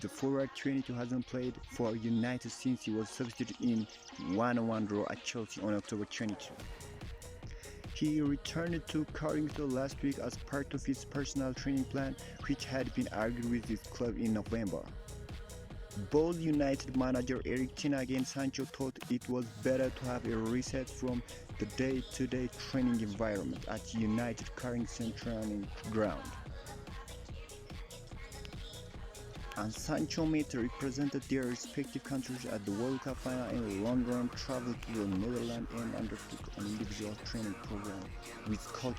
The forward 22 hasn't played for United since he was substituted in 1-1 draw at Chelsea on October 22. He returned to Carrington last week as part of his personal training plan, which had been argued with his club in November. Both United manager Erik ten Hag and Sancho thought it was better to have a reset from the day-to-day training environment at United Carrington training ground. And Sancho Mate represented their respective countries at the World Cup final in London, traveled to the Netherlands and undertook an individual training program with coach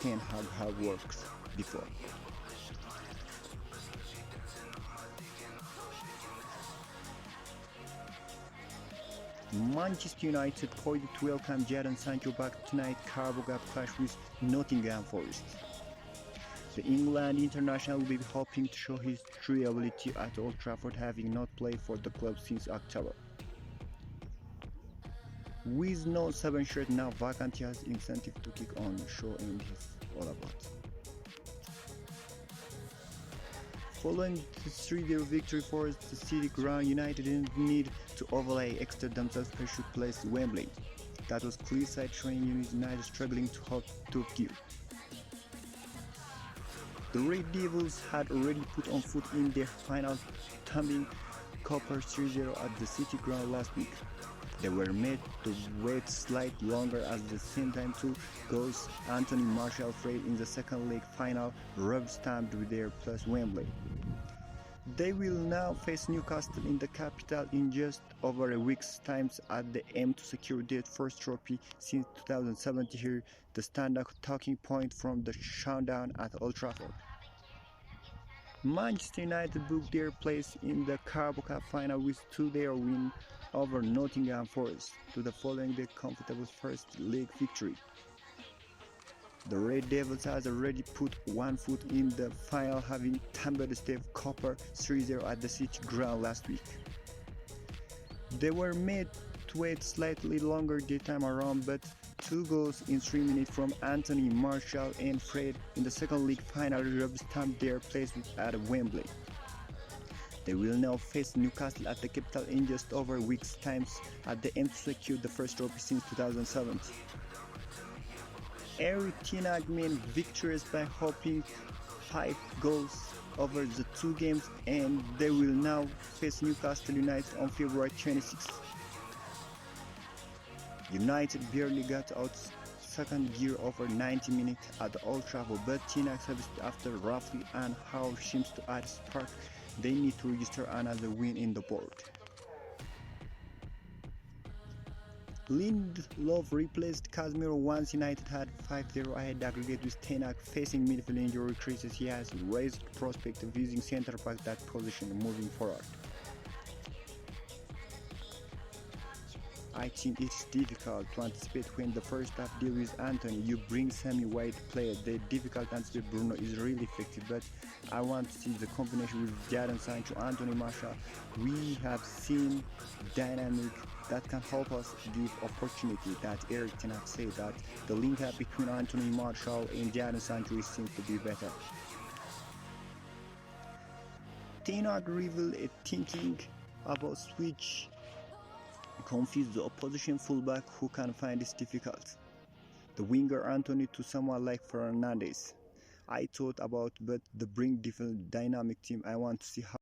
Ten Hag had worked before. Manchester United poised to welcome Jadon Sancho back tonight Carabao Cup clash with Nottingham Forest. The England international will be hoping to show his true ability at Old Trafford, having not played for the club since October. With no 7 shirt now vacant, he has incentive to kick on the show, and he's all about. Following the 3-0 victory for the City ground, United didn't need to overlay extra themselves pressure place Wembley. That was clear side showing United struggling to hold top gear. The Red Devils had already put on foot in their final, thumping Copper 3-0 at the City ground last week. They were made to wait slightly longer as the same time two goals Anthony Martial Fred in the second leg final rubber-stamped with their plus Wembley. They will now face Newcastle in the capital in just over a week's time at the aim to secure their first trophy since 2017. Here, the standout talking point from the showdown at Old Trafford. Manchester United booked their place in the Carabao Cup final with 2-0 win over Nottingham Forest to the following their comfortable first league victory. The Red Devils has already put one foot in the final, having thumped Steve Copper 3-0 at the City ground last week. They were made to wait slightly longer this time around, but 2 goals in 3 minutes from Anthony Martial and Fred in the second league final rubber-stamped their place at Wembley. They will now face Newcastle at the capital in just over a week's time at the aim to secure the first trophy since 2017. Erik ten Hag made victorious by hoping 5 goals over the 2 games, and they will now face Newcastle United on February 26. United barely got out second gear over 90 minutes at the Old Trafford, but ten Hag substituted after roughly an hour seems to add spark. They need to register another win in the board. Lindelof replaced Casemiro once United had 5-0 ahead aggregate, with ten Hag facing midfield injury crisis. He has raised the prospect of using centre back that position moving forward. I think it's difficult to anticipate when the first half deal with Anthony. You bring semi-wide player. The difficult to anticipate Bruno is really effective, but I want to see the combination with Jadon Sancho, Anthony Martial. We have seen dynamic that can help us give opportunity. That Erik ten Hag said that the link up between Anthony Martial and Jadon Sancho seems to be better. Ten Hag revealed a thinking about switch confuse the opposition fullback who can find this difficult. The winger Anthony to someone like Fernandes. I thought about, but the bring different dynamic team. I want to see how